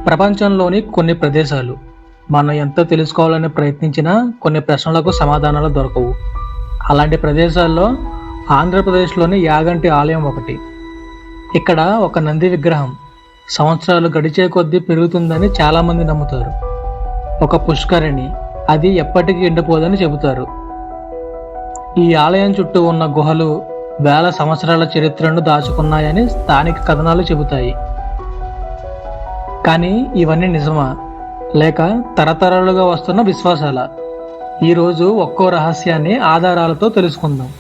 ప్రపంచంలోని కొన్ని ప్రదేశాలు మనం ఎంత తెలుసుకోవాలని ప్రయత్నించినా కొన్ని ప్రశ్నలకు సమాధానాలు దొరకవు. అలాంటి ప్రదేశాల్లో ఆంధ్రప్రదేశ్లోని యాగంటి ఆలయం ఒకటి. ఇక్కడ ఒక నంది విగ్రహం సంవత్సరాలు గడిచే కొద్దీ పెరుగుతుందని చాలామంది నమ్ముతారు. ఒక పుష్కరిణి, అది ఎప్పటికీ ఎండిపోదని చెబుతారు. ఈ ఆలయం చుట్టూ ఉన్న గుహలు వేల సంవత్సరాల చరిత్రను దాచుకున్నాయని స్థానిక కథనాలు చెబుతాయి. కానీ ఇవన్నీ నిజమా, లేక తరతరాలుగా వస్తున్న విశ్వాసాల? ఈరోజు ఒక్కో రహస్యాన్ని ఆధారాలతో తెలుసుకుందాం.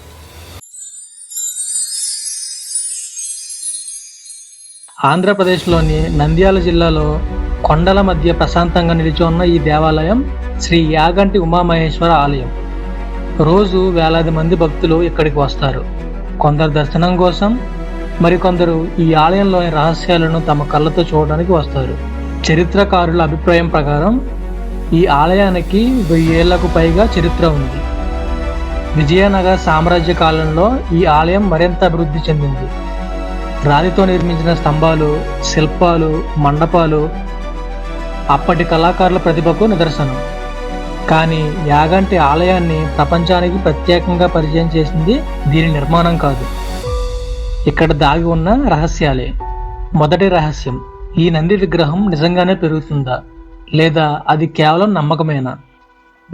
ఆంధ్రప్రదేశ్లోని నంద్యాల జిల్లాలో కొండల మధ్య ప్రశాంతంగా నిలిచి ఉన్న ఈ దేవాలయం శ్రీ యాగంటి ఉమామహేశ్వర ఆలయం. రోజు వేలాది మంది భక్తులు ఇక్కడికి వస్తారు. కొందరు దర్శనం కోసం, మరికొందరు ఈ ఆలయంలోని రహస్యాలను తమ కళ్ళతో చూడడానికి వస్తారు. చరిత్రకారుల అభిప్రాయం ప్రకారం ఈ ఆలయానికి 1000 ఏళ్లకు పైగా చరిత్ర ఉంది. విజయనగర సామ్రాజ్య కాలంలో ఈ ఆలయం మరింత అభివృద్ధి చెందింది. రాతితో నిర్మించిన స్తంభాలు, శిల్పాలు, మండపాలు అప్పటి కళాకారుల ప్రతిభకు నిదర్శనం. కానీ యాగంటి ఆలయాన్ని ప్రపంచానికి ప్రత్యేకంగా పరిచయం చేసింది దీని నిర్మాణం కాదు, ఇక్కడ దాగి ఉన్న రహస్యాలే. మొదటి రహస్యం, ఈ నంది విగ్రహం నిజంగానే పెరుగుతుందా, లేదా అది కేవలం నమ్మకమేనా?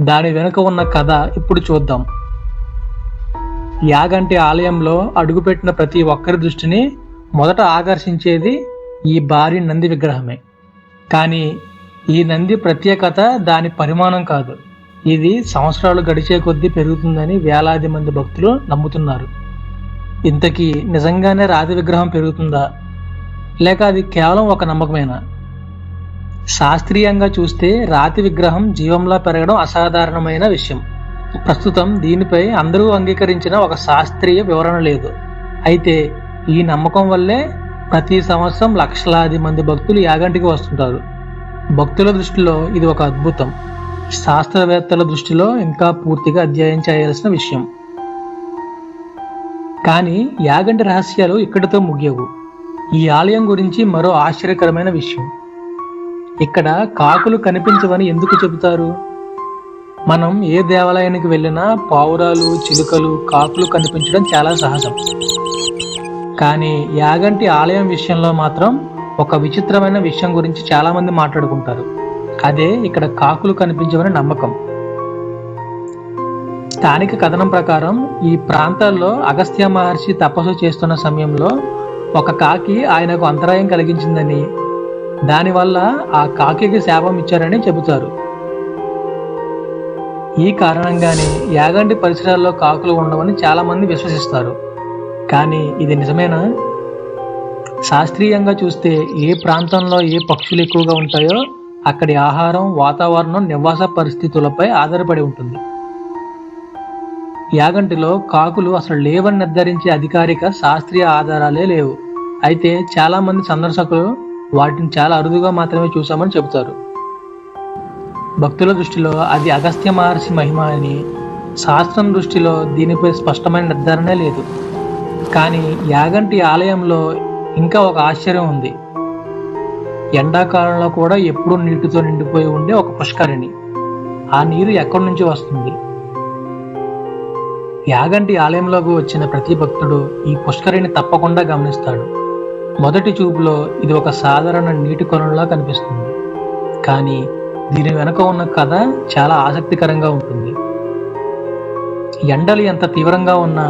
దాని వెనుక ఉన్న కథ ఇప్పుడు చూద్దాం. యాగంటి ఆలయంలో అడుగుపెట్టిన ప్రతి ఒక్కరి దృష్టిని మొదట ఆకర్షించేది ఈ భారీ నంది విగ్రహమే. కానీ ఈ నంది ప్రత్యేకత దాని పరిమాణం కాదు, ఇది సంవత్సరాలు గడిచే కొద్దీ పెరుగుతుందని వేలాది మంది భక్తులు నమ్ముతున్నారు. ఇంతకీ నిజంగానే రాతి విగ్రహం పెరుగుతుందా, లేక అది కేవలం ఒక నమ్మకమేనా? శాస్త్రీయంగా చూస్తే రాతి విగ్రహం జీవంలా పెరగడం అసాధారణమైన విషయం. ప్రస్తుతం దీనిపై అందరూ అంగీకరించిన ఒక శాస్త్రీయ వివరణ లేదు. అయితే ఈ నమ్మకం వల్లే ప్రతి సంవత్సరం లక్షలాది మంది భక్తులు యాగంటికి వస్తుంటారు. భక్తుల దృష్టిలో ఇది ఒక అద్భుతం, శాస్త్రవేత్తల దృష్టిలో ఇంకా పూర్తిగా అధ్యయనం చేయాల్సిన విషయం. కానీ యాగంటి రహస్యాలు ఇక్కడితో ముగియవు. ఈ ఆలయం గురించి మరో ఆశ్చర్యకరమైన విషయం, ఇక్కడ కాకులు కనిపించవని ఎందుకు చెబుతారు? మనం ఏ దేవాలయానికి వెళ్ళినా పావురాలు, చిలుకలు, కాకులు కనిపించడం చాలా సహజం. కానీ యాగంటి ఆలయం విషయంలో మాత్రం ఒక విచిత్రమైన విషయం గురించి చాలామంది మాట్లాడుకుంటారు. అదే ఇక్కడ కాకులు కనిపించవని నమ్మకం. స్థానిక కథనం ప్రకారం ఈ ప్రాంతాల్లో అగస్త్య మహర్షి తపస్సు చేస్తున్న సమయంలో ఒక కాకి ఆయనకు అంతరాయం కలిగించిందని, దానివల్ల ఆ కాకికి శాపం ఇచ్చారని చెబుతారు. ఈ కారణంగానే యాగంటి పరిసరాల్లో కాకులు ఉండవని చాలా మంది విశ్వసిస్తారు. కానీ ఇది నిజమేనా? శాస్త్రీయంగా చూస్తే ఏ ప్రాంతంలో ఏ పక్షులు ఎక్కువగా ఉంటాయో అక్కడి ఆహారం, వాతావరణం, నివాస పరిస్థితులపై ఆధారపడి ఉంటుంది. యాగంటిలో కాకులు అసలు లేవని నిర్ధారించే అధికారిక శాస్త్రీయ ఆధారాలే లేవు. అయితే చాలా మంది సందర్శకులు వాటిని చాలా అరుదుగా మాత్రమే చూశామని చెబుతారు. భక్తుల దృష్టిలో అది అగస్త్య మహర్షి మహిమ అని, శాస్త్రం దృష్టిలో దీనిపై స్పష్టమైన నిర్ధారణ లేదు. కానీ యాగంటి ఆలయంలో ఇంకా ఒక ఆశ్చర్యం ఉంది. ఎండాకాలంలో కూడా ఎప్పుడూ నీటితో నిండిపోయి ఉండే ఒక పుష్కరిణి. ఆ నీరు ఎక్కడి నుంచి వస్తుంది? యాగంటి ఆలయంలోకి వచ్చిన ప్రతి భక్తుడు ఈ పుష్కరిణి తప్పకుండా గమనిస్తాడు. మొదటి చూపులో ఇది ఒక సాధారణ నీటి కొలంలా కనిపిస్తుంది. కానీ దీని వెనుక ఉన్న కథ చాలా ఆసక్తికరంగా ఉంటుంది. ఎండలు ఎంత తీవ్రంగా ఉన్నా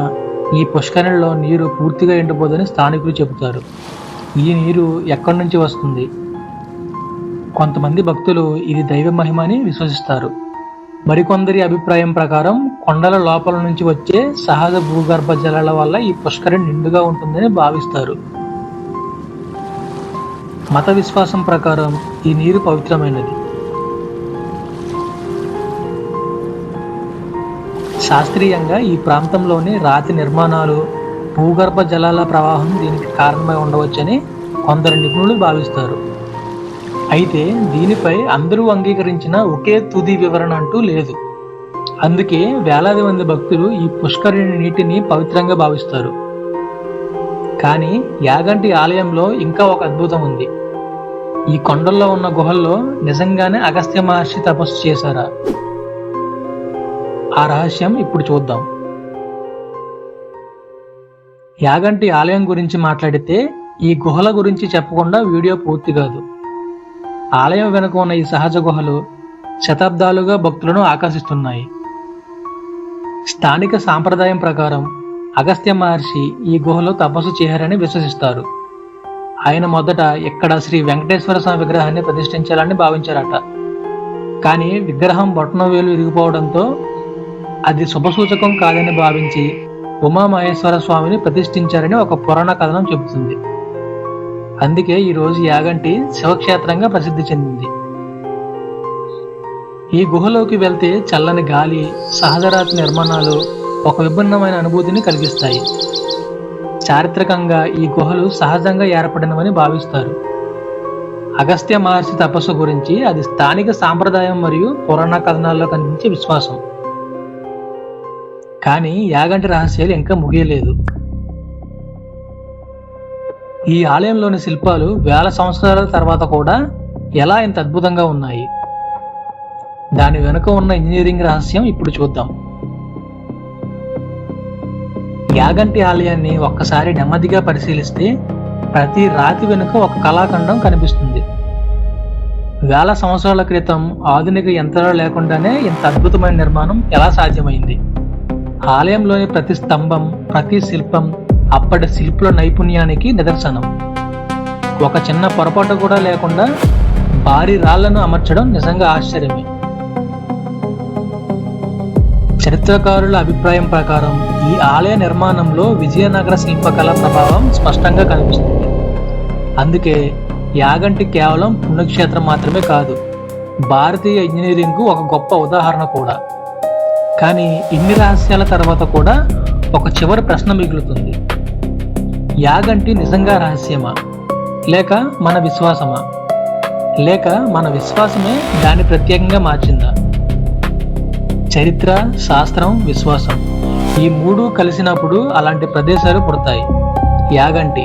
ఈ పుష్కరిణిలో నీరు పూర్తిగా ఎండిపోదని స్థానికులు చెబుతారు. ఈ నీరు ఎక్కడి నుంచి వస్తుంది? కొంతమంది భక్తులు ఇది దైవ మహిమ అని విశ్వసిస్తారు. మరికొందరి అభిప్రాయం ప్రకారం కొండల లోపల నుంచి వచ్చే సహజ భూగర్భ జలాల వల్ల ఈ పుష్కరిణి నిండుగా ఉంటుందని భావిస్తారు. మత విశ్వాసం ప్రకారం ఈ నీరు పవిత్రమైనది. శాస్త్రీయంగా ఈ ప్రాంతంలోని రాతి నిర్మాణాలు, భూగర్భ జలాల ప్రవాహం దీనికి కారణమై ఉండవచ్చని కొందరు నిపుణులు భావిస్తారు. అయితే దీనిపై అందరూ అంగీకరించిన ఒకే తుది వివరణ అంటూ లేదు. అందుకే వేలాది మంది భక్తులు ఈ పుష్కరిణి నీటిని పవిత్రంగా భావిస్తారు. కానీ యాగంటి ఆలయంలో ఇంకా ఒక అద్భుతం ఉంది. ఈ కొండల్లో ఉన్న గుహల్లో నిజంగానే అగస్త్య మహర్షి తపస్సు చేశారా? ఆ రహస్యం ఇప్పుడు చూద్దాం. యాగంటి ఆలయం గురించి మాట్లాడితే ఈ గుహల గురించి చెప్పకుండా వీడియో పూర్తి కాదు. ఆలయం వెనుక ఉన్న ఈ సహజ గుహలు శతాబ్దాలుగా భక్తులను ఆకర్షిస్తున్నాయి. స్థానిక సాంప్రదాయం ప్రకారం అగస్త్య మహర్షి ఈ గుహలో తపస్సు చేశారని విశ్వసిస్తారు. ఆయన మొదట ఇక్కడ శ్రీ వెంకటేశ్వర స్వామి విగ్రహాన్ని ప్రతిష్ఠించాలని భావించారట. కానీ విగ్రహం బొటనవేలు విరిగిపోవడంతో అది శుభసూచకం కాదని భావించి ఉమామహేశ్వర స్వామిని ప్రతిష్ఠించారని ఒక పురాణ కథనం చెబుతుంది. అందుకే ఈరోజు యాగంటి శివక్షేత్రంగా ప్రసిద్ధి చెందింది. ఈ గుహలోకి వెళ్తే చల్లని గాలి, సహజరాతి నిర్మాణాలు ఒక విభిన్నమైన అనుభూతిని కలిగిస్తాయి. చారిత్రకంగా ఈ గుహలు సహజంగా ఏర్పడినవని భావిస్తారు. అగస్త్య మహర్షి తపస్సు గురించి అది స్థానిక సాంప్రదాయం మరియు పురాణ కథనాల్లో కనిపించే విశ్వాసం. కానీ యాగంటి రహస్యాలు ఇంకా ముగియలేదు. ఈ ఆలయంలోని శిల్పాలు వేల సంవత్సరాల తర్వాత కూడా ఎలా ఇంత అద్భుతంగా ఉన్నాయి? దాని వెనుక ఉన్న ఇంజనీరింగ్ రహస్యం ఇప్పుడు చూద్దాం. యాగంటి ఆలయాన్ని ఒక్కసారి నెమ్మదిగా పరిశీలిస్తే ప్రతి రాతి వెనుక ఒక కళాఖండం కనిపిస్తుంది. వేల సంవత్సరాల క్రితం ఆధునిక యంత్రాలు లేకుండానే ఇంత అద్భుతమైన నిర్మాణం ఎలా సాధ్యమైంది? ఆలయంలోని ప్రతి స్తంభం, ప్రతి శిల్పం అప్పటి శిల్పుల నైపుణ్యానికి నిదర్శనం. ఒక చిన్న పొరపాటు కూడా లేకుండా భారీ రాళ్లను అమర్చడం నిజంగా ఆశ్చర్యమే. చరిత్రకారుల అభిప్రాయం ప్రకారం ఈ ఆలయ నిర్మాణంలో విజయనగర శిల్పకళ ప్రభావం స్పష్టంగా కనిపిస్తుంది. అందుకే యాగంటి కేవలం పుణ్యక్షేత్రం మాత్రమే కాదు, భారతీయ ఇంజనీరింగ్కు ఒక గొప్ప ఉదాహరణ కూడా. కానీ ఇన్ని రహస్యాల తర్వాత కూడా ఒక చివరి ప్రశ్న మిగులుతుంది. యాగంటి నిజంగా రహస్యమా, లేక మన విశ్వాసమా, లేక మన విశ్వాసమే దాన్ని ప్రత్యేకంగా మార్చిందా? చరిత్ర, శాస్త్రం, విశ్వాసం ఈ మూడు కలిసినప్పుడు అలాంటి ప్రదేశాలు పుడతాయి. యాగంటి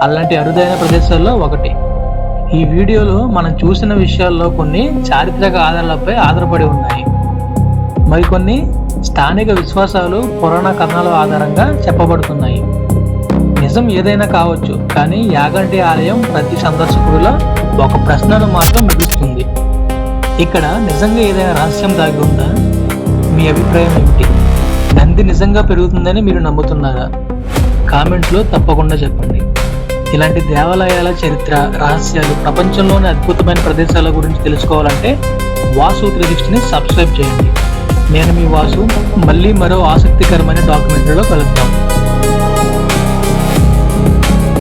అలాంటి అరుదైన ప్రదేశాల్లో ఒకటి. ఈ వీడియోలో మనం చూసిన విషయాల్లో కొన్ని చారిత్రక ఆధారాలపై ఆధారపడి ఉన్నాయి, మరికొన్ని స్థానిక విశ్వాసాలు, పురాణ కథనాల ఆధారంగా చెప్పబడుతున్నాయి. నిజం ఏదైనా కావచ్చు, కానీ యాగంటి ఆలయం ప్రతి సందర్శకుడిలో ఒక ప్రశ్నను మాత్రం మిగులుస్తుంది. ఇక్కడ నిజంగా ఏదైనా రహస్యం దాగి ఉందా? మీ అభిప్రాయం ఏమిటి? నంది నిజంగా పెరుగుతుందని మీరు నమ్ముతున్నారా? కామెంట్లో తప్పకుండా చెప్పండి. ఇలాంటి దేవాలయాల చరిత్ర, రహస్యాలు, ప్రపంచంలోని అద్భుతమైన ప్రదేశాల గురించి తెలుసుకోవాలంటే వాసు 360ని సబ్స్క్రైబ్ చేయండి. నేను మీ వాసు. మళ్ళీ మరో ఆసక్తికరమైన డాక్యుమెంటరీలో కలుద్దాం.